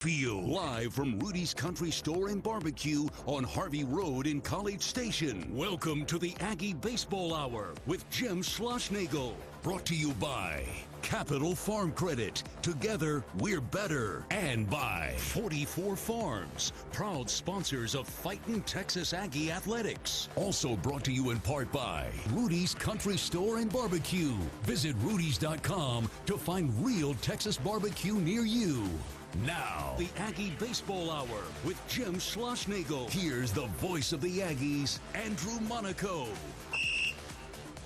Feel live from Rudy's Country Store and Barbecue on Harvey Road in College Station. Welcome to the Aggie Baseball Hour with Jim Schlossnagle. Brought to you by Capital Farm Credit. Together, we're better. And by 44 Farms, proud sponsors of Fightin' Texas Aggie Athletics. Also brought to you in part by Rudy's Country Store and Barbecue. Visit rudys.com to find real Texas barbecue near you. Now, the Aggie Baseball Hour with Jim Schlossnagle. Here's the voice of the Aggies, Andrew Monaco.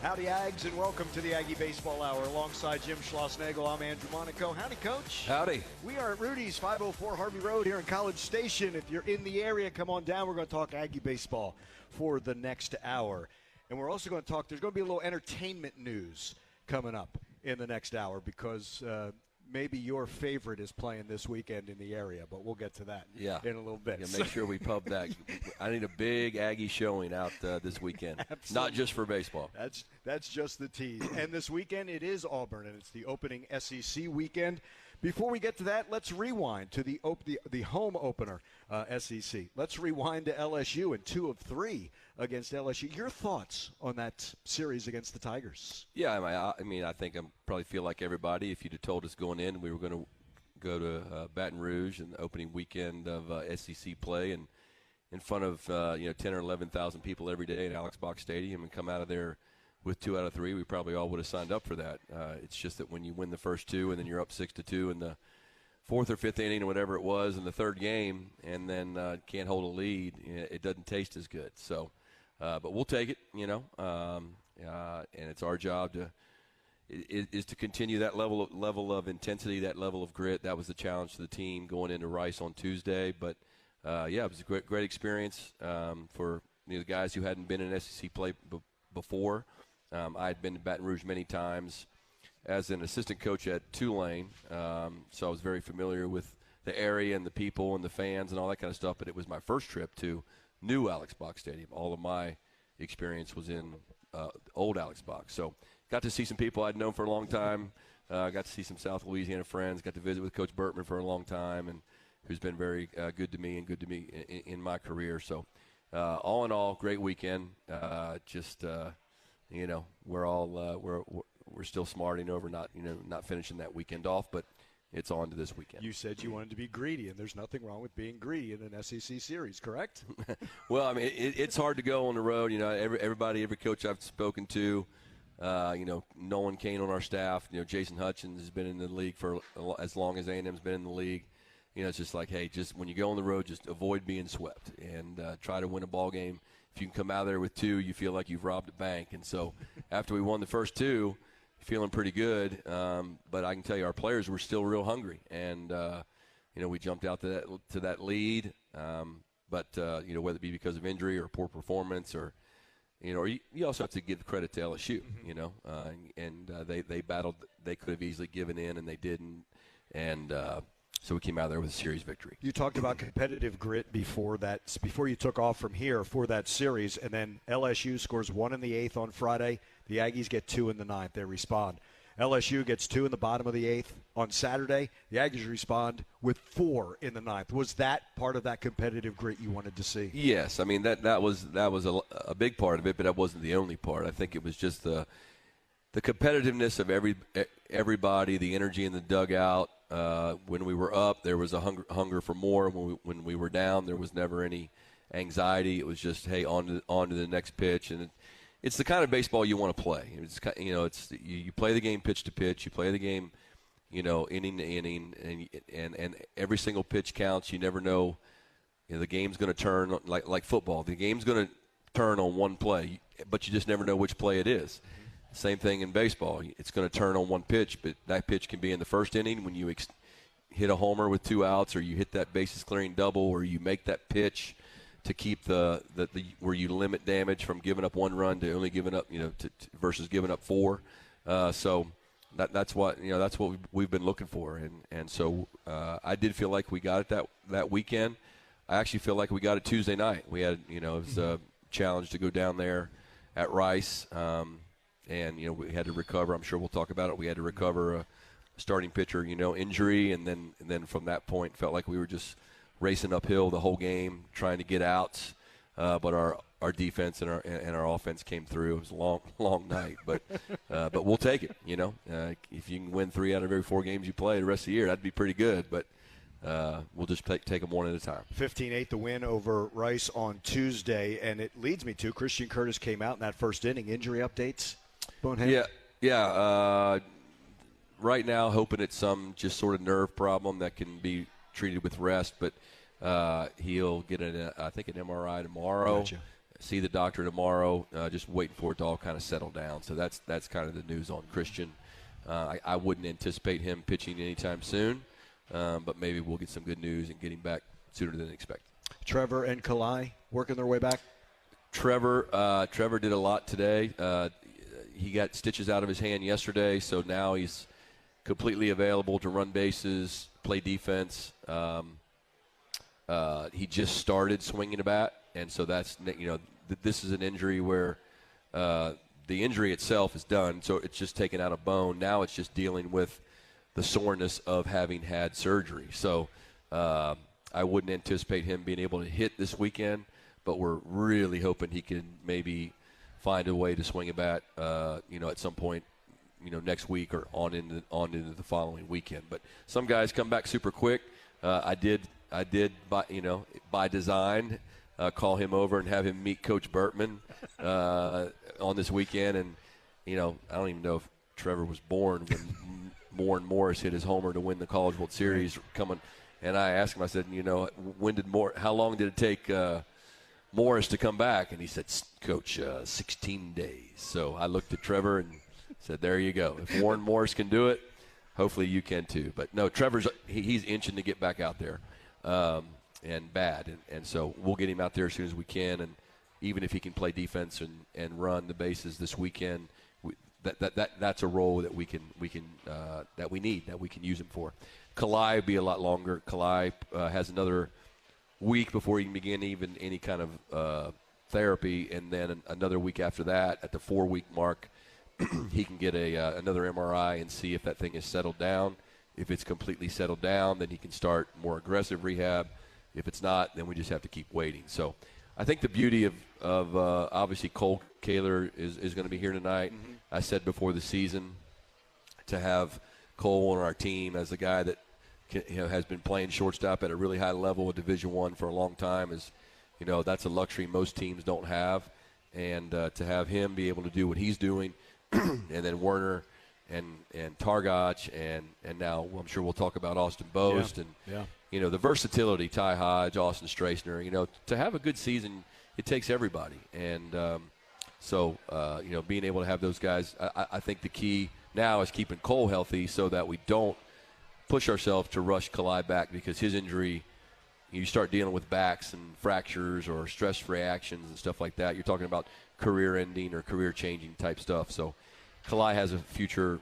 Howdy, Ags, and welcome to the Aggie Baseball Hour. Alongside Jim Schlossnagle, I'm Andrew Monaco. Howdy, Coach. Howdy. We are at Rudy's, 504 Harvey Road here in College Station. If you're in the area, come on down. We're going to talk Aggie Baseball for the next hour. And we're also going to talk, there's going to be a little entertainment news coming up in the next hour because maybe your favorite is playing this weekend in the area, but we'll get to that in a little bit. Yeah, make sure we pub that. I need a big Aggie showing out this weekend, not just for baseball. That's just the tease. And this weekend it is Auburn, and it's the opening SEC weekend. Before we get to that, let's rewind to the home opener SEC. Let's rewind to LSU and 2 of 3 against LSU. Your thoughts on that series against the Tigers? Yeah, I mean, I think I probably feel like everybody. If you'd have told us going in we were going to go to Baton Rouge in the opening weekend of SEC play and in front of 10 or 11,000 people every day at Alex Box Stadium and come out of there with 2 out of 3, we probably all would have signed up for that. It's just that when you win the first 2 and then you're up 6-2 in the 4th or 5th inning or whatever it was in the third game and then can't hold a lead, it doesn't taste as good. So, but we'll take it, and it's our job to continue that level of intensity, that level of grit. That was the challenge to the team going into Rice on Tuesday. But it was a great experience for the guys who hadn't been in SEC play before. I had been to Baton Rouge many times as an assistant coach at Tulane, so I was very familiar with the area and the people and the fans and all that kind of stuff, but it was my first trip to new Alex Box Stadium. All of my experience was in old Alex Box. So got to see some people I'd known for a long time, got to see some South Louisiana friends, got to visit with Coach Burtman for a long time, and who's been very good to me and good to me in my career. So all in all, great weekend. We're still smarting over not finishing that weekend off, but it's on to this weekend. You said you wanted to be greedy, and there's nothing wrong with being greedy in an SEC series, correct? Well, I mean, it's hard to go on the road. Every coach I've spoken to, Nolan Kane on our staff, Jason Hutchins has been in the league for as long as A&M's been in the league. It's just like, hey, just when you go on the road, just avoid being swept and try to win a ball game. If you can come out there with 2, you feel like you've robbed a bank. And so after we won the first 2, feeling pretty good. But I can tell you our players were still real hungry. And, we jumped out to that lead. Whether it be because of injury or poor performance or you also have to give credit to LSU, they battled. They could have easily given in, and they didn't. And so we came out there with a series victory. You talked about competitive grit before you took off from here for that series, and then LSU scores 1 in the 8th on Friday. The Aggies get 2 in the 9th. They respond. LSU gets 2 in the bottom of the 8th on Saturday. The Aggies respond with 4 in the 9th. Was that part of that competitive grit you wanted to see? Yes. I mean, that was a big part of it, but that wasn't the only part. I think it was just the competitiveness of everybody, the energy in the dugout. When we were up, there was a hunger for more. When we were down, there was never any anxiety. It was just, hey, on to the next pitch. And it's the kind of baseball you want to play. You play the game pitch to pitch. You play the game, inning to inning, and every single pitch counts. You never know. The game's going to turn like football. The game's going to turn on one play, but you just never know which play it is. Same thing in baseball. It's going to turn on one pitch, but that pitch can be in the first inning when you hit a homer with 2 outs, or you hit that bases clearing double, or you make that pitch to keep the where you limit damage from giving up 1 run to only giving up versus giving up 4. So that's what we've been looking for, and so I did feel like we got it that weekend. I actually feel like we got it Tuesday night. We had it was a challenge to go down there at Rice. And we had to recover. I'm sure we'll talk about it. We had to recover starting pitcher, injury, and then from that point felt like we were just racing uphill the whole game, trying to get outs. But our defense and our offense came through. It was a long night, but we'll take it. If you can win 3 out of every 4 games you play the rest of the year, that'd be pretty good. But we'll just take them one at a time. 15-8 the win over Rice on Tuesday, and it leads me to Christian Curtis came out in that first inning. Injury updates, Bonehead? Yeah. Right now, hoping it's some just sort of nerve problem that can be treated with rest, but he'll get I think an MRI tomorrow. Gotcha. See the doctor tomorrow. Just waiting for it to all kind of settle down. So that's kind of the news on Christian. I wouldn't anticipate him pitching anytime soon, but maybe we'll get some good news and get him back sooner than expected. Trevor and Kole working their way back? Trevor did a lot today. He got stitches out of his hand yesterday, so now he's completely available to run bases, play defense. He just started swinging a bat, and so that's this is an injury where the injury itself is done, so it's just taken out a bone. Now it's just dealing with the soreness of having had surgery. So I wouldn't anticipate him being able to hit this weekend, but we're really hoping he can maybe find a way to swing a bat, at some point, next week or on into the following weekend. But some guys come back super quick. I did by design call him over and have him meet Coach Burtman on this weekend. And I don't even know if Trevor was born when Warren Morris hit his homer to win the College World Series coming. And I asked him, I said, how long did it take Morris to come back? And he said, Coach, 16 days. So I looked at Trevor and said, there you go. If Warren Morris can do it, hopefully you can too. But no, Trevor's he's inching to get back out there, and bad, and so we'll get him out there as soon as we can. And even if he can play defense and run the bases this weekend, that's a role that we can that we need, that we can use him for. Kole will be a lot longer. Kole has another week before he can begin even any kind of therapy, and then another week after that, at the 4-week mark, he can get another MRI and see if that thing is settled down. If it's completely settled down, then he can start more aggressive rehab. If it's not, then we just have to keep waiting. So I think the beauty of obviously Kaler is going to be here tonight. Mm-hmm. I said before the season to have Kole on our team as a guy that has been playing shortstop at a really high level of Division I for a long time is, that's a luxury most teams don't have. And to have him be able to do what he's doing, and then Werner and Targach and now I'm sure we'll talk about Austin Boast and the versatility, Ty Hodge, Austin Strassner, to have a good season, it takes everybody. And so being able to have those guys, I think the key now is keeping Kole healthy so that we don't push ourselves to rush Kole back, because his injury, you start dealing with backs and fractures or stress reactions and stuff like that. You're talking about career-ending or career-changing type stuff. So Kole has a future,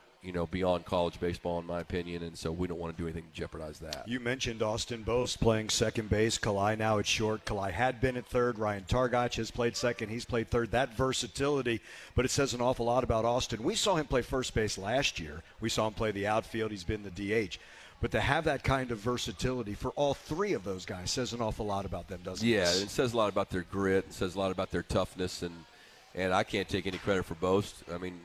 beyond college baseball, in my opinion, and so we don't want to do anything to jeopardize that. You mentioned Austin Boast playing second base. Kole now at short. Kole had been at third. Ryan Targach has played second. He's played third. That versatility, but it says an awful lot about Austin. We saw him play first base last year. We saw him play the outfield. He's been the DH. But to have that kind of versatility for all three of those guys says an awful lot about them, doesn't it? Yeah, it says a lot about their grit. It says a lot about their toughness, and I can't take any credit for Boast. I mean,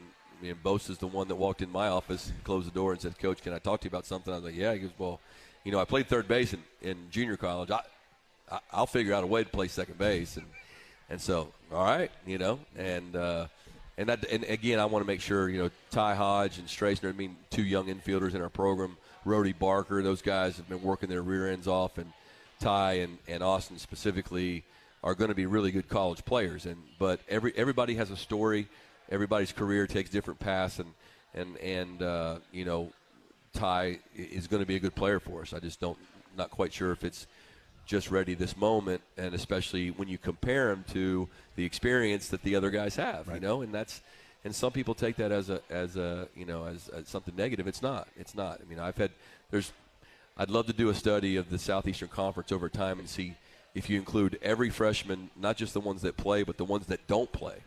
Boast is the one that walked in my office and closed the door and said, Coach, can I talk to you about something? I was like, yeah. He goes, well, I played third base in junior college. I'll figure out a way to play second base. And so, all right, and again, I want to make sure, Ty Hodge and Strassner, two young infielders in our program, Rudy Barker, those guys have been working their rear ends off, and Ty and Austin specifically are going to be really good college players. But everybody has a story. Everybody's career takes different paths, and Ty is going to be a good player for us. I just not quite sure if it's just ready this moment, and especially when you compare him to the experience that the other guys have, right. And some people take that as something negative. It's not. I'd love to do a study of the Southeastern Conference over time and see if you include every freshman, not just the ones that play, but the ones that don't play,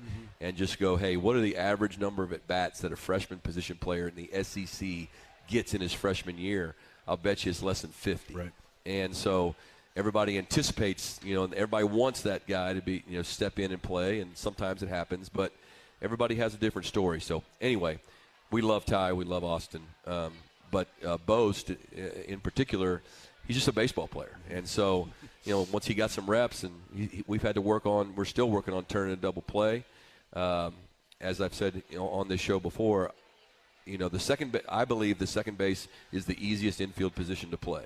and just go, hey, what are the average number of at-bats that a freshman position player in the SEC gets in his freshman year, I'll bet you it's less than 50. Right. And so everybody anticipates, and everybody wants that guy to be, step in and play, and sometimes it happens, but everybody has a different story. So anyway, we love Ty, we love Austin, but Boast in particular, he's just a baseball player. And so, once he got some reps, and we're still working on turning a double play. As I've said on this show before, I believe the second base is the easiest infield position to play.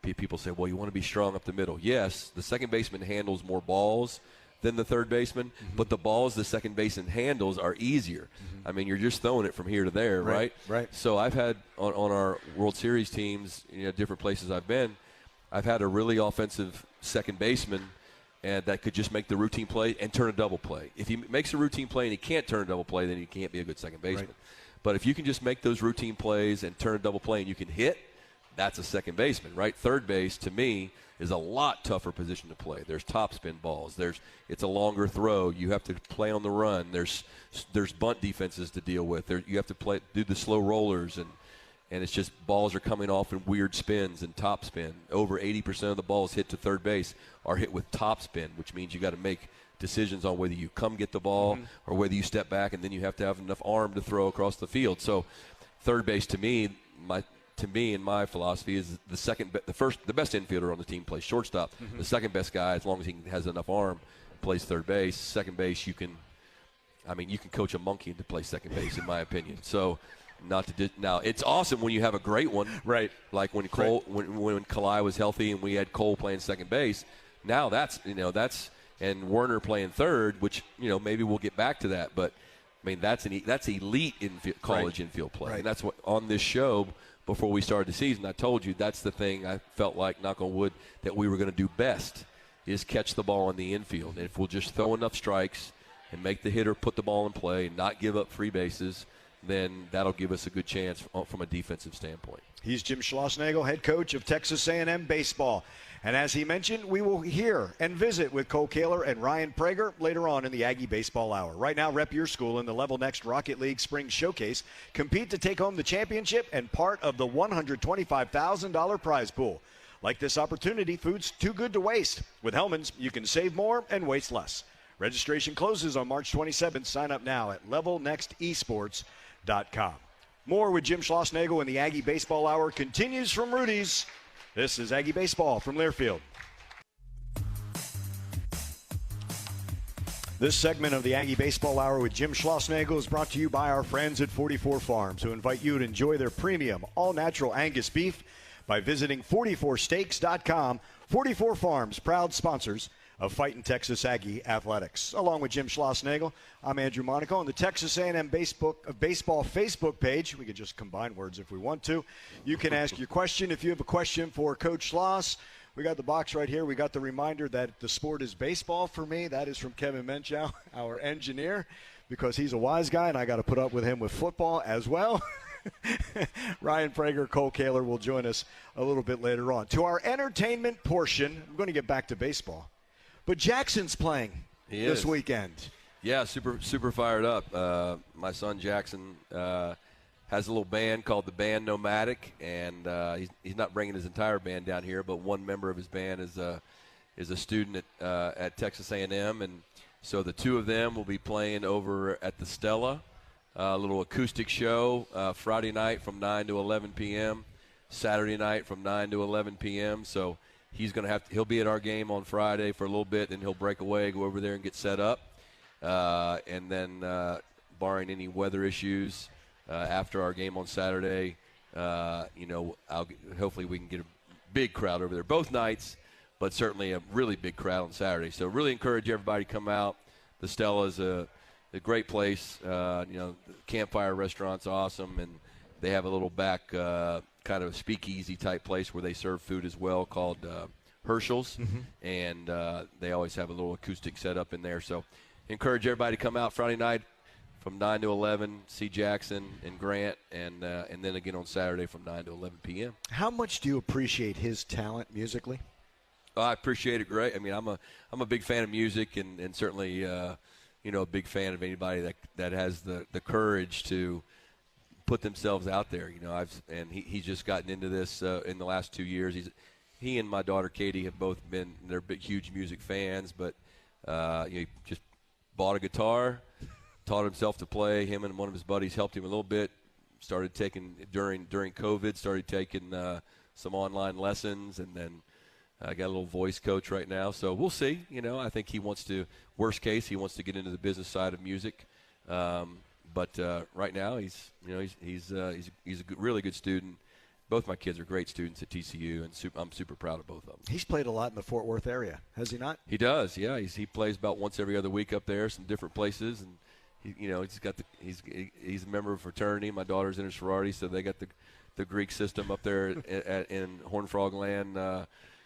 People say, well, you want to be strong up the middle. Yes, the second baseman handles more balls than the third baseman, but the balls the second baseman handles are easier. I mean, you're just throwing it from here to there, right? Right. So I've had on our World Series teams, different places I've been, I've had a really offensive second baseman and that could just make the routine play and turn a double play. If he makes a routine play and he can't turn a double play, then he can't be a good second baseman. Right. But if you can just make those routine plays and turn a double play and you can hit, that's a second baseman, right? Third base, to me, is a lot tougher position to play. There's topspin balls. It's a longer throw. You have to play on the run. There's bunt defenses to deal with. You have to do the slow rollers, and it's just balls are coming off in weird spins and topspin. Over 80% of the balls hit to third base are hit with topspin, which means you got to make decisions on whether you come get the ball or whether you step back, and then you have to have enough arm to throw across the field. So third base, to me, in my philosophy, is the best infielder on the team plays shortstop. The second best guy, as long as he has enough arm, plays third base. Second base, you can coach a monkey to play second base, in my opinion. So, now it's awesome when you have a great one, right? Like when Kole, when Kole was healthy and we had Kole playing second base. Now that's and Werner playing third, which maybe we'll get back to that, but I mean that's elite college infield play, and that's what on this show. Before we started the season, I told you that's the thing I felt like, knock on wood, that we were going to do best is catch the ball in the infield. And if we'll just throw enough strikes and make the hitter put the ball in play and not give up free bases, then that'll give us a good chance from a defensive standpoint. He's Jim Schlossnagle, head coach of Texas A&M baseball. And as he mentioned, we will hear and visit with Kole Kaler and Ryan Prager later on in the Aggie Baseball Hour. Right now, rep your school in the Level Next Rocket League Spring Showcase. Compete to take home the championship and part of the $125,000 prize pool. Like this opportunity, food's too good to waste. With Hellman's, you can save more and waste less. Registration closes on March 27th. Sign up now at levelnextesports.com. More with Jim Schlossnagle and the Aggie Baseball Hour continues from Rudy's. This is Aggie Baseball from Learfield. This segment of the Aggie Baseball Hour with Jim Schlossnagle is brought to you by our friends at 44 Farms, who invite you to enjoy their premium all-natural Angus beef by visiting 44steaks.com. 44 Farms, proud sponsors of Fightin' Texas Aggie Athletics. Along with Jim Schlossnagle, I'm Andrew Monaco on the Texas A&M Baseball Facebook page. We could just combine words if we want to. You can ask your question. If you have a question for Coach Schloss, we got the box right here. We got the reminder that the sport is baseball for me. That is from Kevin Menchow, our engineer, because he's a wise guy, and I got to put up with him with football as well. Ryan Prager, Kole Kaler will join us a little bit later on. To our entertainment portion, I'm going to get back to baseball. But Jackson's playing this weekend. Yeah, super fired up. My son Jackson has a little band called the Band Nomadic, and he's not bringing his entire band down here, but one member of his band is a student at Texas A&M, and so the two of them will be playing over at the Stella, a little acoustic show Friday night from 9 to 11 p.m., Saturday night from 9 to 11 p.m., so he'll be at our game on Friday for a little bit, then he'll break away, go over there and get set up. And then barring any weather issues after our game on Saturday, hopefully we can get a big crowd over there both nights, but certainly a really big crowd on Saturday. So really encourage everybody to come out. The Stella is a great place. The Campfire Restaurant's awesome, and they have a little back kind of speakeasy type place where they serve food as well called Herschel's, and they always have a little acoustic setup in there. So encourage everybody to come out Friday night from 9 to 11, see Jackson and Grant, and then again on Saturday from 9 to 11 p.m. How much do you appreciate his talent musically? I appreciate it great. I mean, I'm a big fan of music, and certainly a big fan of anybody that has the courage to put themselves out there. He's just gotten into this in the last 2 years. He and my daughter Katie have both been huge music fans, but he just bought a guitar, taught himself to play. Him and one of his buddies helped him a little bit. Started taking during COVID. Started taking some online lessons, and then I got a little voice coach right now. So we'll see. I think he wants to. Worst case, he wants to get into the business side of music. But right now, he's a really good student. Both my kids are great students at TCU, and I'm super proud of both of them. He's played a lot in the Fort Worth area, has he not? He does, yeah. He plays about once every other week up there, some different places, and he's a member of a fraternity. My daughter's in a sorority, so they got the Greek system up there in Horned Frog Land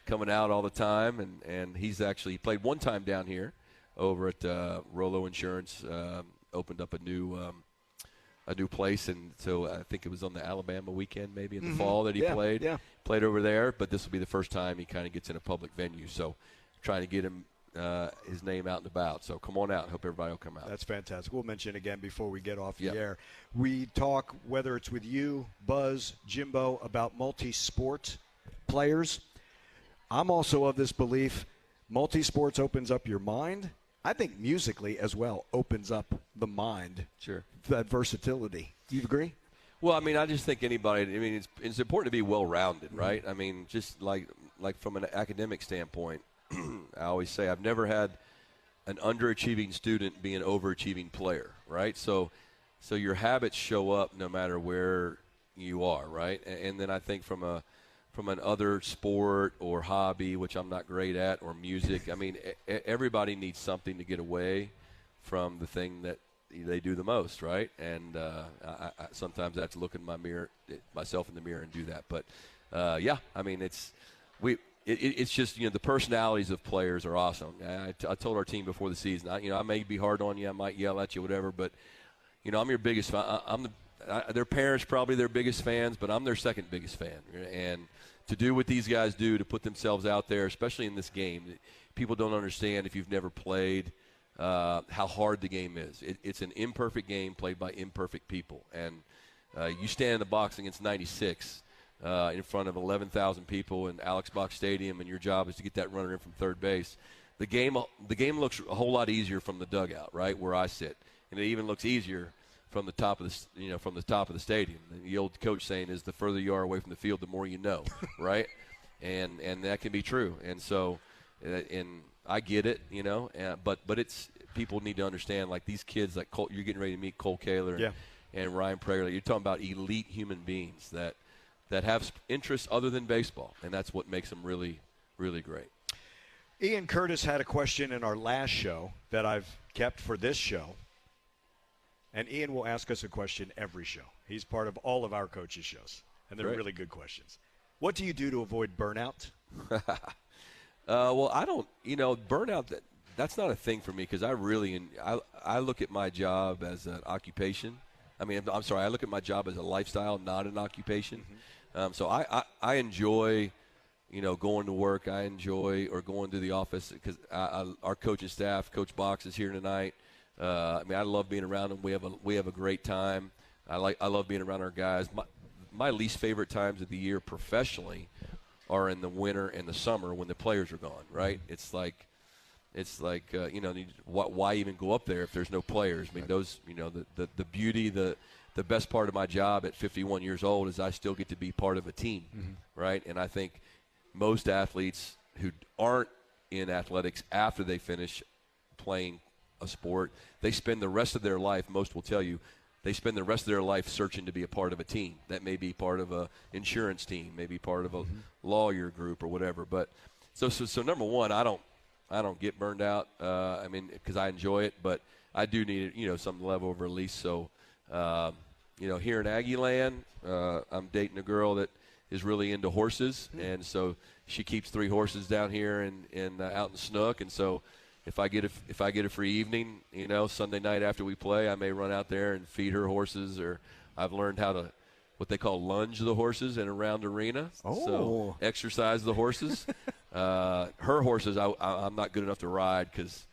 coming out all the time, and he played one time down here over at Rollo Insurance. Opened up a new place, and so I think it was on the Alabama weekend maybe in the fall that he played over there. But this will be the first time he kind of gets in a public venue, so trying to get him his name out and about. So come on out. Hope everybody will come out. That's fantastic. We'll mention again before we get off the air. We talk, whether it's with you, Buzz, Jimbo, about multi-sport players. I'm also of this belief, multi-sports opens up your mind. I think musically as well opens up the mind. Sure. That versatility. Do you agree? Well, I just think anybody, it's important to be well-rounded, right? Just like from an academic standpoint, I always say I've never had an underachieving student be an overachieving player, right? So your habits show up no matter where you are, right? And then I think from an other sport or hobby, which I'm not great at, or music, everybody needs something to get away from the thing that they do the most, right? And I sometimes I have to look in myself in the mirror and do that. But it's just the personalities of players are awesome. I told our team before the season, I may be hard on you, I might yell at you, whatever, but I'm your biggest fan. Their parents probably their biggest fans, but I'm their second biggest fan. And to do what these guys do, to put themselves out there, especially in this game, people don't understand if you've never played how hard the game is. It's an imperfect game played by imperfect people. And you stand in the box against 96 in front of 11,000 people in Alex Box Stadium, and your job is to get that runner in from third base. The game looks a whole lot easier from the dugout, right, where I sit. And it even looks easier from the top of the stadium. The old coach saying is the further you are away from the field, the more you know, right? And that can be true. And so, and I get it, but it's people need to understand, like these kids, like Kole, you're getting ready to meet Kole Kaler and Ryan Prager. You're talking about elite human beings that have interests other than baseball, and that's what makes them really, really great. Ian Curtis had a question in our last show that I've kept for this show. And Ian will ask us a question every show. He's part of all of our coaches' shows, and they're really good questions. What do you do to avoid burnout? Well, I don't, burnout, that's not a thing for me because I look at my job as an occupation. I look at my job as a lifestyle, not an occupation. Mm-hmm. So I enjoy, going to work. I enjoy going to the office because our coaching staff, Coach Box is here tonight. I love being around them. We have a great time. I love being around our guys. My least favorite times of the year professionally are in the winter and the summer when the players are gone. Right? It's like why even go up there if there's no players? Those the beauty, the best part of my job at 51 years old is I still get to be part of a team. Mm-hmm. Right? And I think most athletes who aren't in athletics after they finish playing a sport, they spend the rest of their life, most will tell you, they spend the rest of their life searching to be a part of a team. That may be part of a insurance team, maybe part of a lawyer group or whatever. But so number one, I don't get burned out. Because I enjoy it, but I do need some level of release. So here in Aggie land, I'm dating a girl that is really into horses, and so she keeps 3 horses down here and out in Snook, and so. If I get a free evening, Sunday night after we play, I may run out there and feed her horses, or I've learned how to what they call lunge the horses in a round arena. Oh. So exercise the horses. Her horses, I'm not good enough to ride because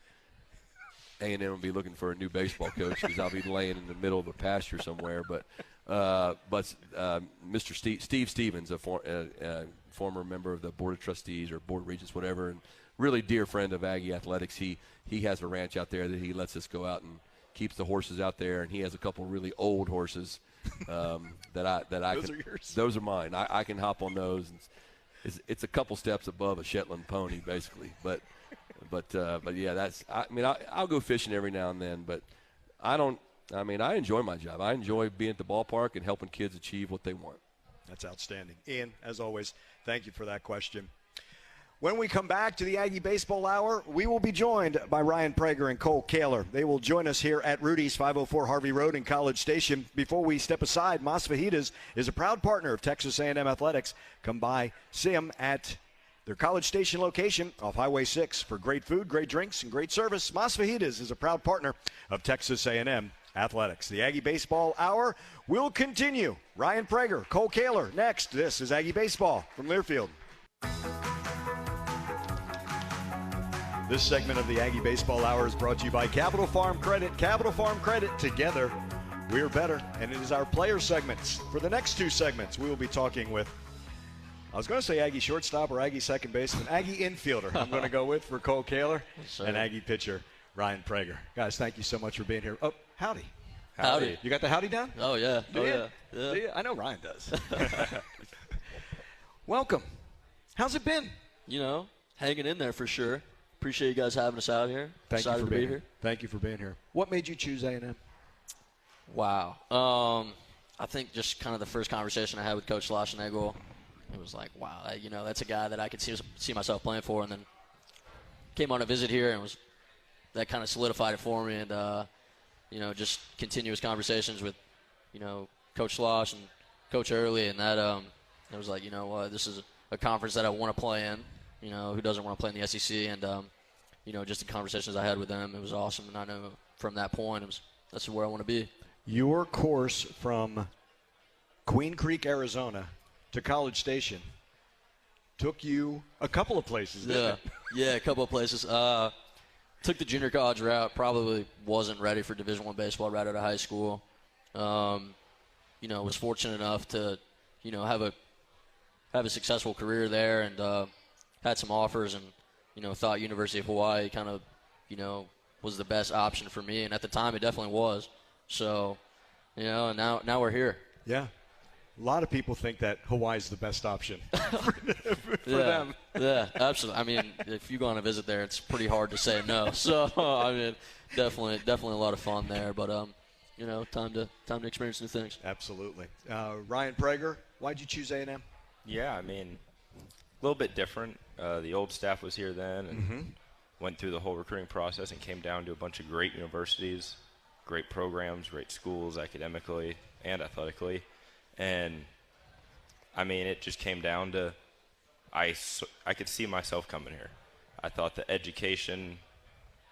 A&M will be looking for a new baseball coach because I'll be laying in the middle of a pasture somewhere. But But Mr. Steve Stevens, a former member of the Board of Trustees or Board of Regents, whatever, and really dear friend of Aggie Athletics, he has a ranch out there that he lets us go out and keeps the horses out there, and he has a couple really old horses that I Those can. Are yours? Those are mine. I can hop on those. And it's a couple steps above a Shetland pony, basically. But yeah, I'll go fishing every now and then, but I enjoy my job. I enjoy being at the ballpark and helping kids achieve what they want. That's outstanding. Ian, as always, thank you for that question. When we come back to the Aggie Baseball Hour, we will be joined by Ryan Prager and Kole Kaler. They will join us here at Rudy's, 504 Harvey Road in College Station. Before we step aside, Mas Fajitas is a proud partner of Texas A&M Athletics. Come by, see them at their College Station location off Highway 6 for great food, great drinks, and great service. Mas Fajitas is a proud partner of Texas A&M Athletics. The Aggie Baseball Hour will continue. Ryan Prager, Kole Kaler, next. This is Aggie Baseball from Learfield. This segment of the Aggie Baseball Hour is brought to you by Capital Farm Credit. Capital Farm Credit, together, we're better. And it is our player segments. For the next two segments, we will be talking with, I was going to say Aggie shortstop or Aggie second baseman, Aggie infielder I'm going to go with for Kole Kaler, and Aggie pitcher Ryan Prager. Guys, thank you so much for being here. Oh, howdy. Howdy. You got the howdy down? Oh, yeah. Do you? Yeah. Do you? I know Ryan does. Welcome. How's it been? Hanging in there for sure. Appreciate you guys having us out here. Thank Excited you for to being be here. Thank you for being here. What made you choose A&M? Wow. I think just kind of the first conversation I had with Coach Schlossnagle, it was like, wow, that's a guy that I could see myself playing for. And then came on a visit here, and that kind of solidified it for me. And just continuous conversations with Coach Schloss and Coach Early, and that it was like, this is a conference that I want to play in. Who doesn't want to play in the SEC? And, just the conversations I had with them, it was awesome. And I know from that point, that's where I want to be. Your course from Queen Creek, Arizona to College Station took you a couple of places, didn't it? Yeah, a couple of places. Took the junior college route, probably wasn't ready for Division I baseball right out of high school. Was fortunate enough to, have a successful career there, and had some offers, and thought University of Hawaii kind of was the best option for me, and at the time it definitely was. So and now we're here. Yeah, a lot of people think that Hawaii's the best option for them. Yeah, absolutely. I mean, if you go on a visit there, it's pretty hard to say no. So definitely a lot of fun there, but time to experience new things. Absolutely. Ryan Prager, why'd you choose A&M? Yeah, a little bit different. The old staff was here then and went through the whole recruiting process and came down to a bunch of great universities, great programs, great schools academically and athletically. And, it just came down to I could see myself coming here. I thought the education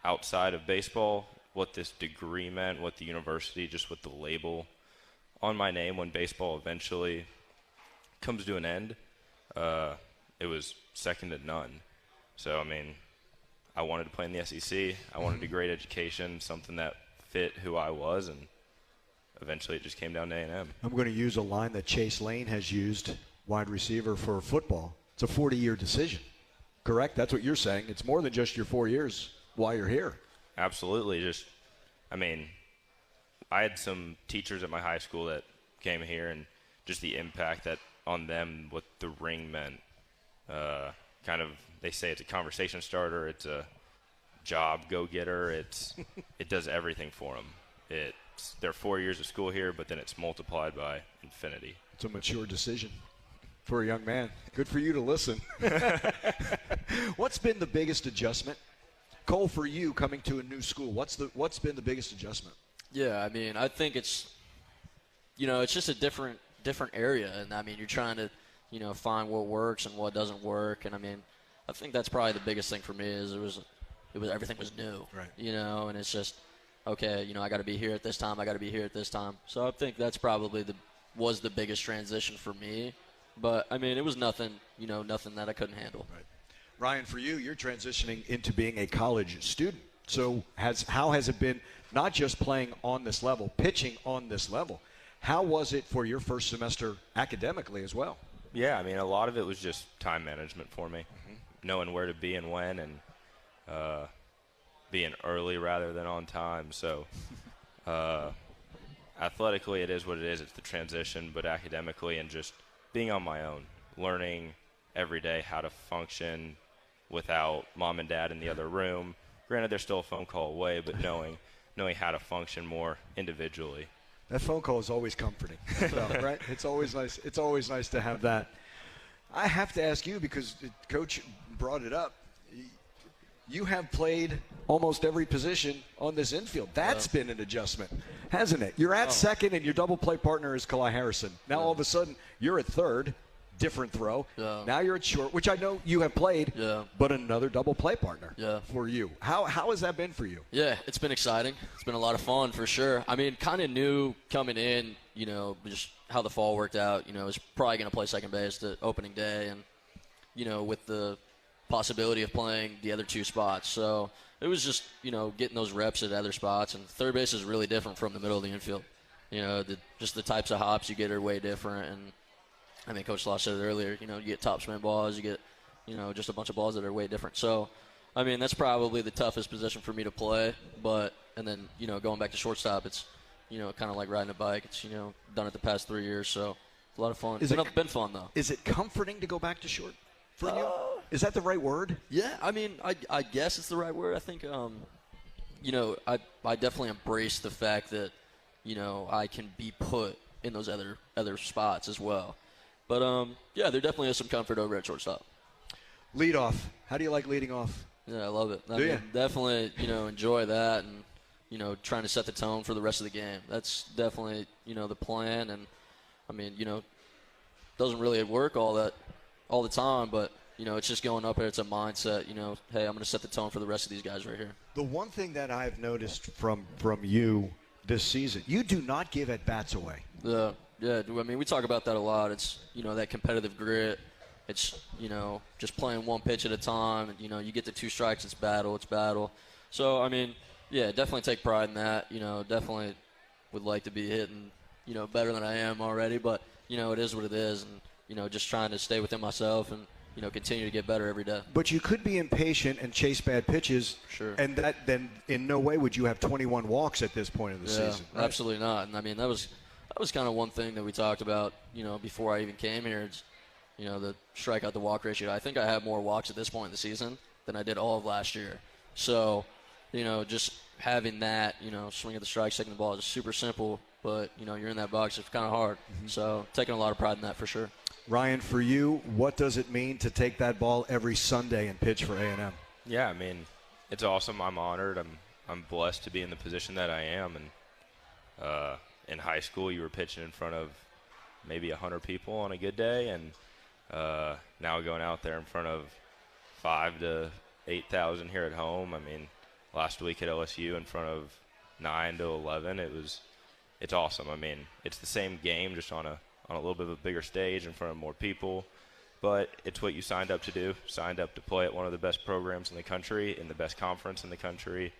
outside of baseball, what this degree meant, what the university, just with the label on my name when baseball eventually comes to an end, it was second to none. So, I wanted to play in the SEC. I wanted a great education, something that fit who I was, and eventually it just came down to A&M. I'm going to use a line that Chase Lane has used, wide receiver for football. It's a 40-year decision, correct? That's what you're saying. It's more than just your 4 years while you're here. Absolutely. I had some teachers at my high school that came here, and just the impact that on them, what the ring meant. They say it's a conversation starter, it's a job go-getter, it does everything for them. They're 4 years of school here, but then it's multiplied by infinity. It's a mature decision for a young man. Good for you to listen. What's been the biggest adjustment? Kole, for you coming to a new school, what's been the biggest adjustment? Yeah, I think it's just a different area, and you're trying to find what works and what doesn't work, and I think that's probably the biggest thing for me is it was everything was new, right? And it's just okay, I got to be here at this time, I got to be here at this time. So I think that's probably was the biggest transition for me, but it was nothing that I couldn't handle. Right. Ryan, for you, you're transitioning into being a college student. So how has it been not just playing on this level, pitching on this level? How was it for your first semester academically as well? Yeah, I mean, a lot of it was just time management for me, knowing where to be and when, and being early rather than on time. So athletically, it is what it is. It's the transition, but academically and just being on my own, learning every day how to function without mom and dad in the other room. Granted, they're still a phone call away, but knowing how to function more individually. That phone call is always comforting, right? It's always nice. It's always nice to have that. I have to ask you, because Coach brought it up. You have played almost every position on this infield. That's been an adjustment, hasn't it? You're at second, and your double play partner is Kole Harrison. Now all of a sudden, you're at third. Different throw. Yeah. Now you're at short, which I know you have played, but another double play partner for you. How has that been for you? Yeah, it's been exciting. It's been a lot of fun for sure. I mean, kind of knew coming in, just how the fall worked out. I was probably going to play second base the opening day and, with the possibility of playing the other two spots. So it was just, getting those reps at other spots. And third base is really different from the middle of the infield. Just the types of hops you get are way different. And I mean, Coach Sloss said it earlier, you get top spin balls, you get, just a bunch of balls that are way different. So, I mean, that's probably the toughest position for me to play. And then, going back to shortstop, it's, kind of like riding a bike. It's, done it the past 3 years. So, it's a lot of fun. It's been fun, though. Is it comforting to go back to short for you? Is that the right word? Yeah, I mean, I guess it's the right word. I think, I definitely embrace the fact that, I can be put in those other spots as well. But, there definitely is some comfort over at shortstop. Lead off. How do you like leading off? Yeah, I love it. I mean, definitely, enjoy that and, trying to set the tone for the rest of the game. That's definitely, the plan. And, I mean, doesn't really work all the time, but, it's just going up there. It's a mindset, hey, I'm going to set the tone for the rest of these guys right here. The one thing that I've noticed from you this season, you do not give at-bats away. Yeah, I mean, we talk about that a lot. It's, that competitive grit. It's, just playing one pitch at a time. And, you get to 2 strikes, it's battle. So, I mean, yeah, definitely take pride in that. Definitely would like to be hitting, better than I am already. But, it is what it is. And, just trying to stay within myself and, continue to get better every day. But you could be impatient and chase bad pitches. Sure. And then in no way would you have 21 walks at this point in the season. Right? Absolutely not. And, I mean, that was kind of one thing that we talked about, before I even came here. It's, the strikeout to walk ratio. I think I have more walks at this point in the season than I did all of last year. So, just having that, swing at the strike, taking the ball is super simple, but, you're in that box. It's kind of hard. Mm-hmm. So, taking a lot of pride in that for sure. Ryan, for you, what does it mean to take that ball every Sunday and pitch for A&M? Yeah, I mean, it's awesome. I'm honored. I'm blessed to be in the position that I am. And in high school, you were pitching in front of maybe 100 people on a good day, and now going out there in front of 5,000 to 8,000 here at home. I mean, last week at LSU in front of 9 to 11, it's awesome. I mean, it's the same game, just on a little bit of a bigger stage in front of more people, but it's what you signed up to do. Signed up to play at one of the best programs in the country, in the best conference in the country,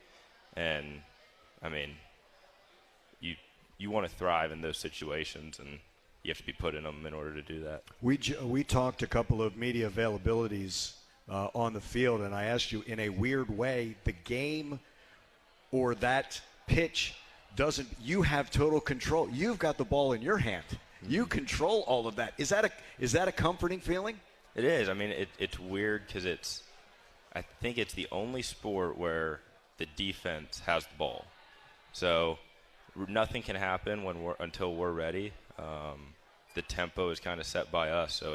and I mean, you want to thrive in those situations, and you have to be put in them in order to do that. We talked a couple of media availabilities on the field, and I asked you, in a weird way, the game or that pitch you have total control. You've got the ball in your hand. You control all of that. Is that a comforting feeling? It is. I mean, it's weird because I think it's the only sport where the defense has the ball. So nothing can happen until we're ready. The tempo is kind of set by us, so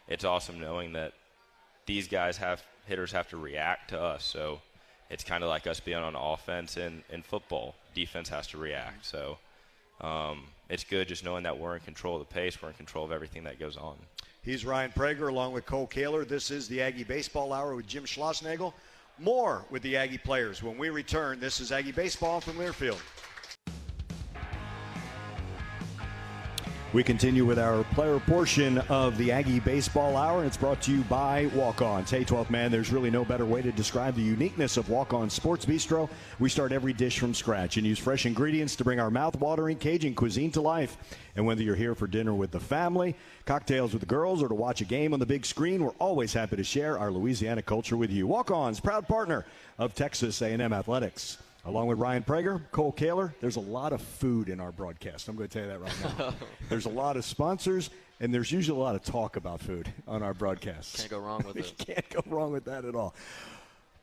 it's awesome knowing that these hitters have to react to us. So it's kind of like us being on offense in football. Defense has to react. So it's good just knowing that we're in control of the pace, we're in control of everything that goes on. He's Ryan Prager along with Kole Kaler. This is the Aggie Baseball Hour with Jim Schlossnagle. More with the Aggie players when we return. This is Aggie Baseball from Learfield. We continue with our player portion of the Aggie Baseball Hour, and it's brought to you by Walk-Ons. Hey, 12th man, there's really no better way to describe the uniqueness of Walk-On Sports Bistro. We start every dish from scratch and use fresh ingredients to bring our mouth-watering Cajun cuisine to life. And whether you're here for dinner with the family, cocktails with the girls, or to watch a game on the big screen, we're always happy to share our Louisiana culture with you. Walk-Ons, proud partner of Texas A&M Athletics. Along with Ryan Prager, Kole, Kaler, there's a lot of food in our broadcast. I'm going to tell you that right now. There's a lot of sponsors, and there's usually a lot of talk about food on our broadcasts. Can't go wrong with it. Can't go wrong with that at all.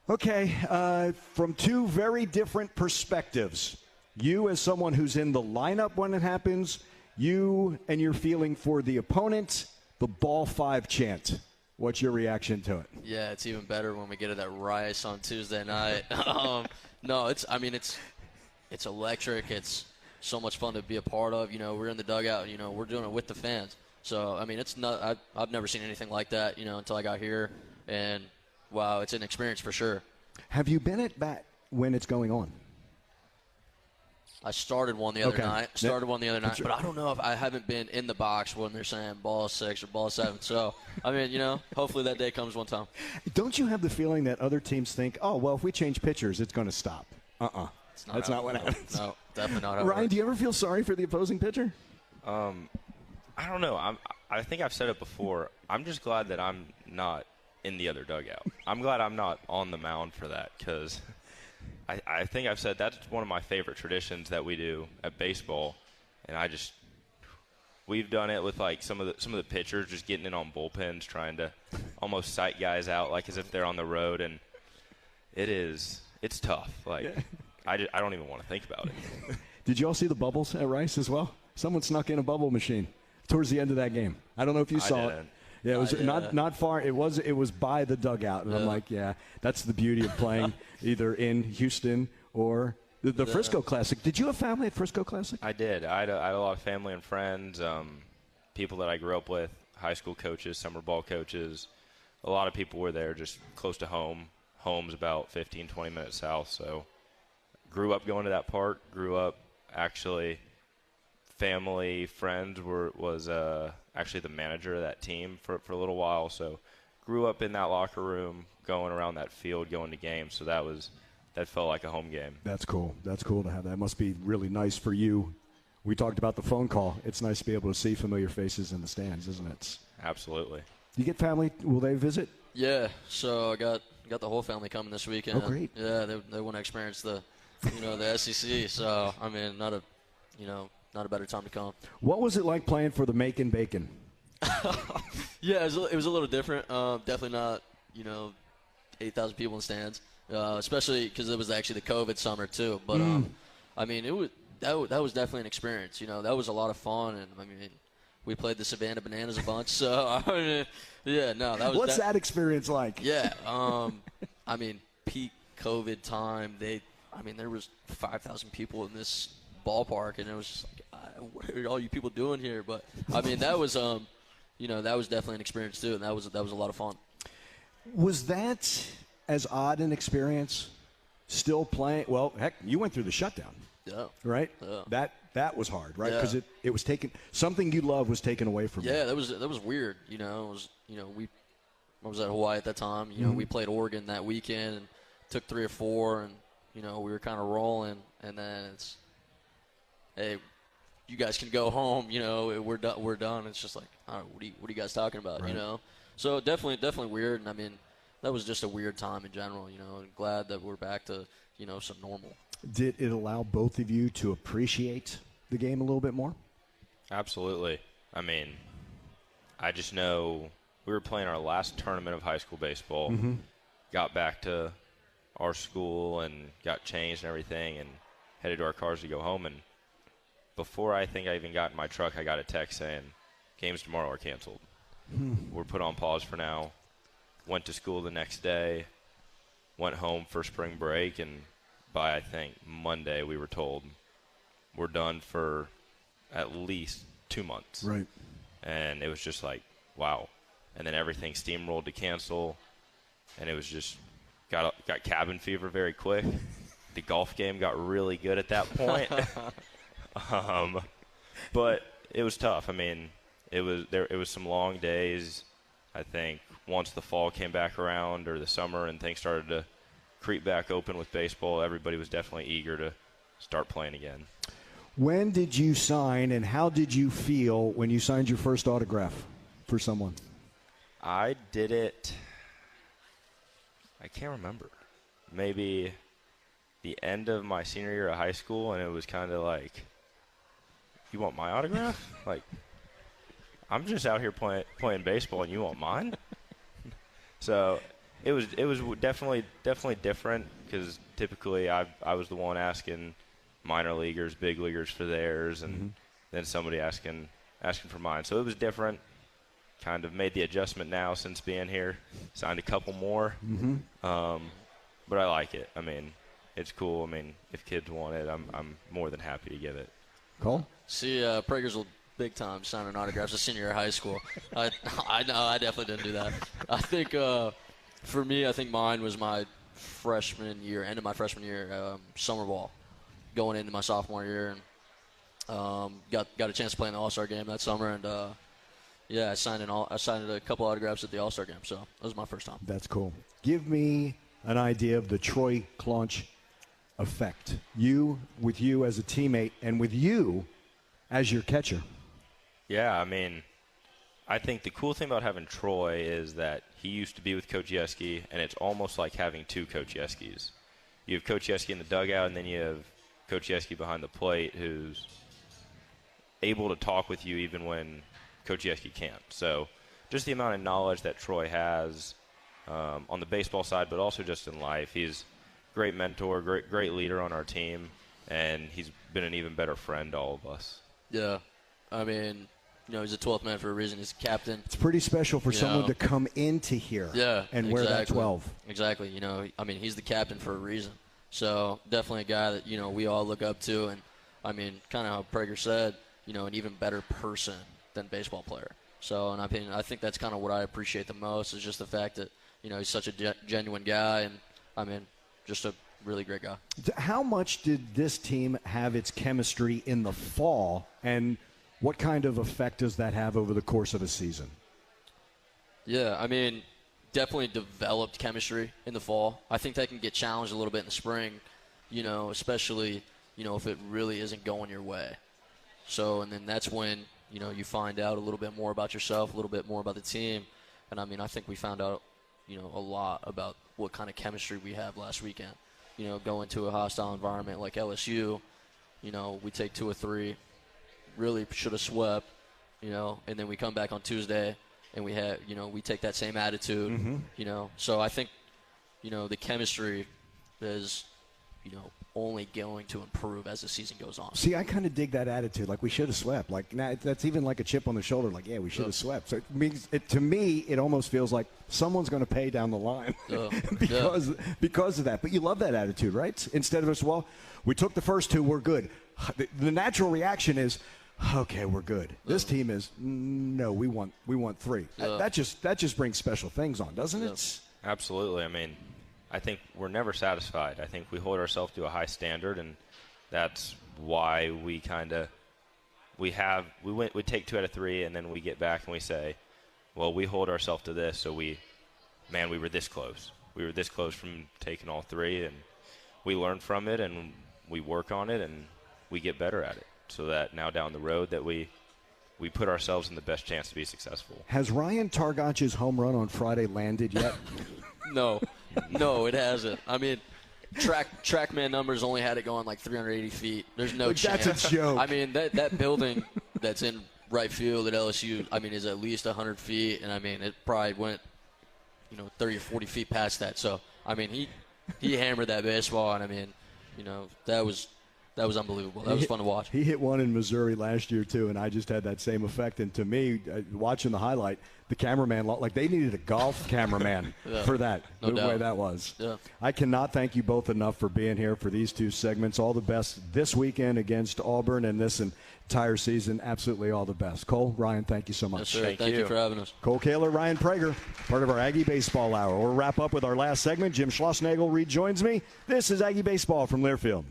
Okay, from two very different perspectives. You as someone who's in the lineup when it happens, you and your feeling for the opponent, the ball 5 chant. What's your reaction to it? Yeah, it's even better when we get it at Rice on Tuesday night. No, it's electric. It's so much fun to be a part of. You know, we're in the dugout. You know, we're doing it with the fans. So, I mean, it's not. I've never seen anything like that. You know, until I got here, and wow, it's an experience for sure. Have you been at bat when it's going on? I started one the other night. Right. But I don't know if I haven't been in the box when they're saying ball 6 or ball 7. So, I mean, you know, hopefully that day comes one time. Don't you have the feeling that other teams think, oh, well, if we change pitchers, it's going to stop? That's not what happens. No, definitely not. Ryan, do you ever feel sorry for the opposing pitcher? I don't know. I think I've said it before. I'm just glad that I'm not in the other dugout. I'm glad I'm not on the mound for that, because I think I've said that's one of my favorite traditions that we do at baseball, and we've done it with like some of the pitchers just getting in on bullpens, trying to almost sight guys out like as if they're on the road, and it's tough. Like I don't even want to think about it. Did you all see the bubbles at Rice as well? Someone snuck in a bubble machine towards the end of that game. I don't know if you saw it. Yeah, it was not far. It was by the dugout, and I'm like, yeah, that's the beauty of playing either in Houston or the Frisco Classic. Did you have family at Frisco Classic? I did. I had a lot of family and friends, people that I grew up with, high school coaches, summer ball coaches. A lot of people were there, just close to home. Home's about 15, 20 minutes south, so grew up going to that park. Grew up actually. Family, friends was actually the manager of that team for a little while. So grew up in that locker room, going around that field, going to games. So that felt like a home game. That's cool. That's cool to have that. Must be really nice for you. We talked about the phone call. It's nice to be able to see familiar faces in the stands, isn't it? Absolutely. You get family? Will they visit? Yeah. So I got the whole family coming this weekend. Oh, great. Yeah, they want to experience the SEC. So I mean, not a better time to come. What was it like playing for the Macon Bacon? Yeah, it was a little different. Definitely not, 8,000 people in the stands, especially because it was actually the COVID summer too. But I mean, that was definitely an experience. That was a lot of fun, and I mean, we played the Savannah Bananas a bunch. So I mean, yeah, no, that was. What's that experience like? Yeah, I mean, peak COVID time. There was 5,000 people in this ballpark, and it was just like, what are all you people doing here? But I mean, that was that was definitely an experience too, and that was a lot of fun. Was that as odd an experience still playing? Well, heck, you went through the shutdown. Yeah. Right? Yeah. That was hard, right? Because it was taken, something you love was taken away from you. Yeah, that was weird. It was I was at Hawaii at that time. We played Oregon that weekend and took 3 or 4, and we were kind of rolling, and then it's, hey, you guys can go home. We're done. We're done. It's just like, all right, what are you guys talking about? Right. So definitely weird. And I mean, that was just a weird time in general. And glad that we're back to some normal. Did it allow both of you to appreciate the game a little bit more? Absolutely. I mean, I just know we were playing our last tournament of high school baseball. Mm-hmm. Got back to our school and got changed and everything, and headed to our cars to go home. And before I think I even got in my truck, I got a text saying, games tomorrow are canceled. We're put on pause for now. Went to school the next day, went home for spring break, and by, I think, Monday we were told we're done for at least 2 months. Right. And it was just like, wow. And then everything steamrolled to cancel, and it was just got cabin fever very quick. The golf game got really good at that point. But it was tough. I mean, it was some long days. I think once the fall came back around or the summer and things started to creep back open with baseball, everybody was definitely eager to start playing again. When did you sign, and how did you feel when you signed your first autograph for someone? I did it, I can't remember, maybe the end of my senior year of high school, and it was kind of like, you want my autograph? Like, I'm just out here playing baseball, and you want mine? So it was definitely different, because typically I was the one asking minor leaguers, big leaguers for theirs, and then somebody asking for mine. So it was different. Kind of made the adjustment now since being here. Signed a couple more. But I like it. I mean, it's cool. I mean, if kids want it, I'm more than happy to give it. Cole? See, Prager's big time signing autographs as senior year of high school. I know, I definitely didn't do that. I think for me, I think mine was my freshman year, end of my freshman year, summer ball, going into my sophomore year, and got a chance to play in the All-Star game that summer, and I signed a couple autographs at the All-Star game, so that was my first time. That's cool. Give me an idea of the Troy Claunch effect. With you as a teammate and with you as your catcher. Yeah, I mean, I think the cool thing about having Troy is that he used to be with Coach Yeski, and it's almost like having two Coach Yeskis. You have Coach Yeski in the dugout, and then you have Coach Yeski behind the plate who's able to talk with you even when Coach Yeski can't. So just the amount of knowledge that Troy has on the baseball side, but also just in life. He's a great mentor, great leader on our team, and he's been an even better friend to all of us. Yeah. I mean, he's a 12th man for a reason. He's a captain. It's pretty special for someone to come into here and wear that 12. Exactly. I mean, he's the captain for a reason. So definitely a guy that, we all look up to. And, I mean, kind of how Prager said, an even better person than baseball player. So, and I think that's kind of what I appreciate the most is just the fact that, he's such a genuine guy. And, I mean, just a really great guy. How much did this team have its chemistry in the fall, and what kind of effect does that have over the course of a season? Yeah, I mean, definitely developed chemistry in the fall. I think that can get challenged a little bit in the spring, especially, if it really isn't going your way. So, and then that's when, you find out a little bit more about yourself, a little bit more about the team. And, I mean, I think we found out, a lot about what kind of chemistry we have last weekend. Going to a hostile environment like LSU, we take 2 or 3. Really should have swept, and then we come back on Tuesday and we have, we take that same attitude, So I think, the chemistry is, only going to improve as the season goes on. See, I kind of dig that attitude. Like, we should have swept. Like, that's even like a chip on the shoulder. Like, yeah, we should have swept. So it means, to me, it almost feels like someone's going to pay down the line because of that. But you love that attitude, right? Instead of us, well, we took the first 2, we're good. The natural reaction is, okay, we're good. This team is, no, we want 3. That just brings special things on, doesn't it? Take I mean, I think we're never satisfied. I think we hold ourselves to a high standard, and that's why we take 2 out of 3, and then we get back and we say, well, we hold ourselves to this, so we were this close. We were this close from taking all 3, and we learn from it, and we work on it, and we get better at it, so that now down the road that we put ourselves in the best chance to be successful. Has Ryan Targache's home run on Friday landed yet? No, it hasn't. I mean, TrackMan numbers only had it going like 380 feet. There's no chance. That's a joke. I mean, that building that's in right field at LSU, I mean, is at least 100 feet, and I mean, it probably went, 30 or 40 feet past that. So, I mean, he hammered that baseball, and I mean, that was unbelievable. That was fun to watch. He hit one in Missouri last year, too, and I just had that same effect. And to me, watching the highlight, the cameraman, like they needed a golf cameraman for that, no doubt. Way that was. Yeah. I cannot thank you both enough for being here for these 2 segments. All the best this weekend against Auburn and this entire season. Absolutely all the best. Cole, Ryan, thank you so much. Yes, sir. Thank you for having us. Kole, Kaler, Ryan Prager, part of our Aggie Baseball Hour. We'll wrap up with our last segment. Jim Schlossnagle rejoins me. This is Aggie Baseball from Learfield.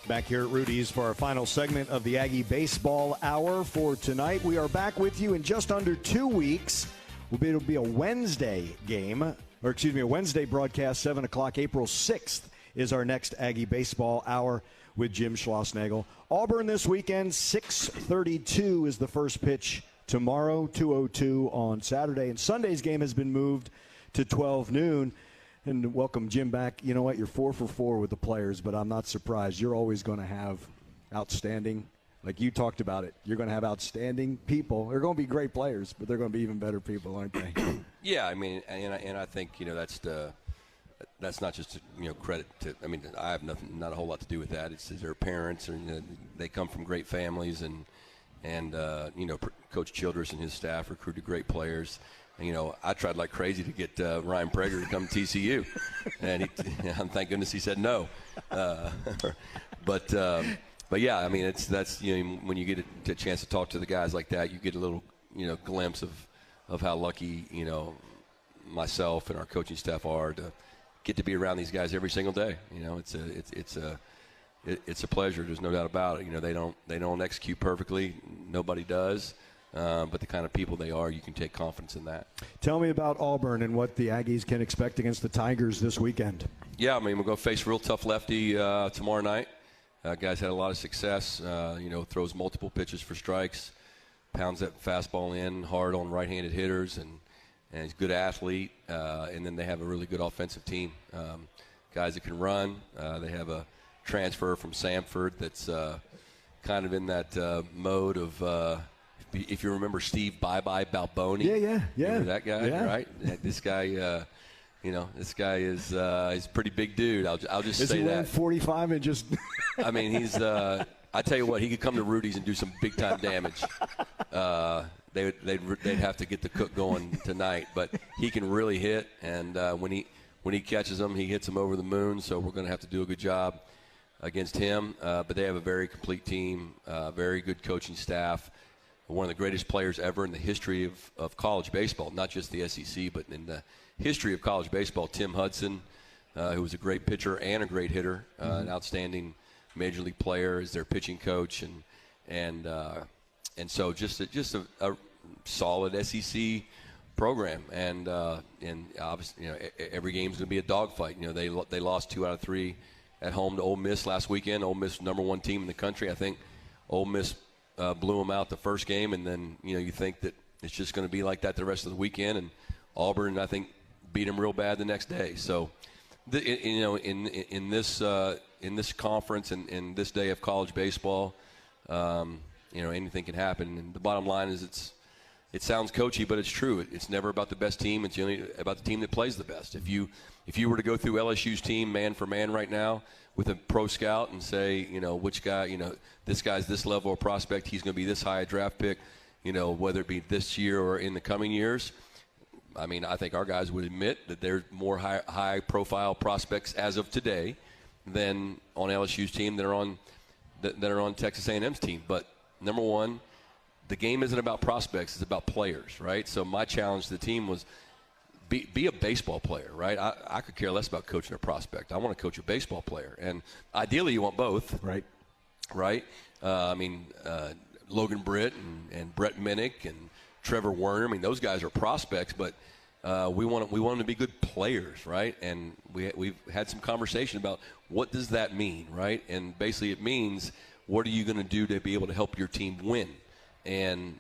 Back here at Rudy's for our final segment of the Aggie Baseball Hour for tonight. We are back with you in just under 2 weeks. It'll be a Wednesday game, or excuse me, a Wednesday broadcast, 7 o'clock. April 6th is our next Aggie Baseball Hour with Jim Schlossnagle. Auburn this weekend, 6:32 is the first pitch tomorrow, 2:02 on Saturday. And Sunday's game has been moved to 12 noon. And welcome Jim back. You know what? You're 4 for 4 with the players, but I'm not surprised. You're always going to have outstanding, like you talked about it. You're going to have outstanding people. They're going to be great players, but they're going to be even better people, aren't they? Yeah, I mean, and I think that's not just credit to. I mean, I have not a whole lot to do with that. It's their parents, and they come from great families, and Coach Childress and his staff recruited great players. I tried like crazy to get Ryan Prager to come to TCU, and thank goodness he said no. But yeah, I mean, that's when you get a chance to talk to the guys like that, you get a little glimpse of how lucky myself and our coaching staff are to get to be around these guys every single day. It's a pleasure. There's no doubt about it. They don't execute perfectly. Nobody does. But the kind of people they are, you can take confidence in that. Tell me about Auburn and what the Aggies can expect against the Tigers this weekend. Yeah, I mean, we're going to face a real tough lefty tomorrow night. Guy's had a lot of success, throws multiple pitches for strikes, pounds that fastball in hard on right-handed hitters, and he's a good athlete. And then they have a really good offensive team. Guys that can run. They have a transfer from Samford that's kind of in that mode of if you remember Steve Bye-Bye Balboni. Yeah. Remember that guy, right? This guy, this guy is he's a pretty big dude. I'll just say that. 45 and just. I mean, he's. I tell you what, he could come to Rudy's and do some big time damage. They'd have to get the cook going tonight, but he can really hit, and when he catches them, he hits them over the moon. So we're going to have to do a good job against him. But they have a very complete team, very good coaching staff. One of the greatest players ever in the history of college baseball, not just the SEC, but in the history of college baseball. Tim Hudson, who was a great pitcher and a great hitter, an outstanding major league player, is their pitching coach, and so just a solid SEC program, and obviously every game's going to be a dogfight. They lost 2 out of 3 at home to Ole Miss last weekend. Ole Miss, #1 team in the country. I think Ole Miss blew them out the first game, and then you think that it's just going to be like that the rest of the weekend. And Auburn, I think, beat them real bad the next day. So, in this conference and in this day of college baseball, anything can happen. And the bottom line is, it sounds coachy, but it's true. It's never about the best team. It's only about the team that plays the best. If you were to go through LSU's team man for man right now with a pro scout and say, which guy, this guy's this level of prospect, he's going to be this high a draft pick, whether it be this year or in the coming years. I mean, I think our guys would admit that there's more high-profile prospects as of today than on LSU's team that are on Texas A&M's team. But number one, the game isn't about prospects; it's about players, right? So my challenge to the team was be a baseball player, right? I could care less about coaching a prospect. I want to coach a baseball player, and ideally, you want both, right? Right? Logan Britt and Brett Minnick and Trevor Werner. I mean, those guys are prospects, but we want them to be good players, right? And we've had some conversation about what does that mean, right? And basically, it means what are you going to do to be able to help your team win? And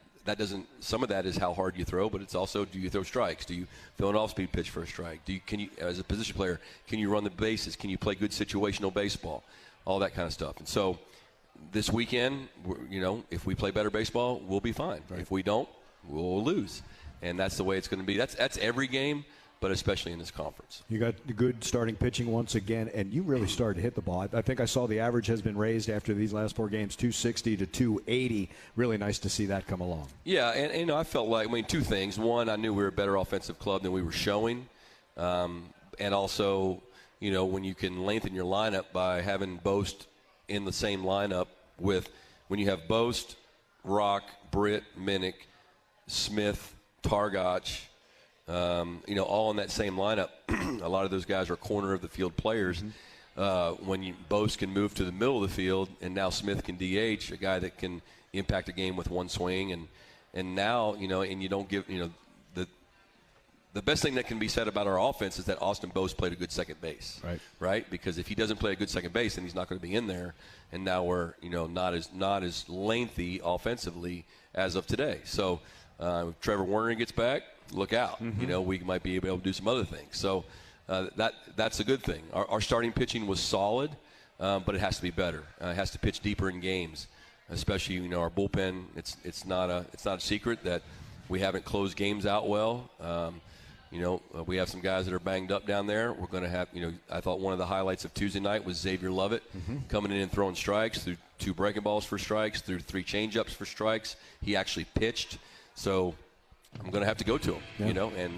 some of that is how hard you throw, but it's also, do you throw strikes? Do you throw an off-speed pitch for a strike? Can you, as a position player, can you run the bases? Can you play good situational baseball? All that kind of stuff. And so this weekend, if we play better baseball, we'll be fine. Right. If we don't, we'll lose. And that's the way it's going to be. That's every game, but especially in this conference. You got the good starting pitching once again, and you really started to hit the ball. I think I saw the average has been raised after these last 4 games, 260 to 280. Really nice to see that come along. Yeah, and I felt like, 2 things. One, I knew we were a better offensive club than we were showing. And also, when you can lengthen your lineup by having Boast in the same lineup when you have Boast, Rock, Britt, Minnick, Smith, Targach, all in that same lineup. A lot of those guys are corner of the field players. when Bose can move to the middle of the field, and now Smith can DH, a guy that can impact a game with one swing, and now, and you don't give, the best thing that can be said about our offense is that Austin Bose played a good second base. Right? Because if he doesn't play a good second base, then he's not going to be in there. And now we're, not as lengthy offensively as of today. So if Trevor Warner gets back, look out. We might be able to do some other things. So that's a good thing. Our starting pitching was solid, but it has to be better. It has to pitch deeper in games, especially, our bullpen. It's not a secret that we haven't closed games out well. We have some guys that are banged up down there. We're going to have, I thought one of the highlights of Tuesday night was Xavier Lovett coming in and throwing strikes, through 2 breaking balls for strikes, through 3 changeups for strikes. He actually pitched. So I'm going to have to go to him, and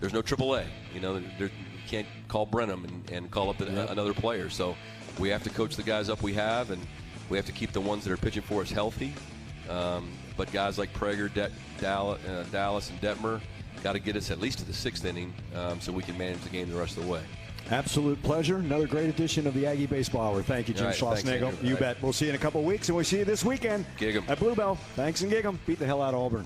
there's no AAA. You can't call Brenham and call up another player. So we have to coach the guys up we have, and we have to keep the ones that are pitching for us healthy. But guys like Prager, Dallas, and Detmer got to get us at least to the 6th inning so we can manage the game the rest of the way. Absolute pleasure. Another great edition of the Aggie Baseball Hour. Thank you, Jim Schlossnagle. You bet. We'll see you in a couple weeks, and we'll see you this weekend Gig 'em. at Bluebell. Thanks, and gig 'em. Beat the hell out of Auburn.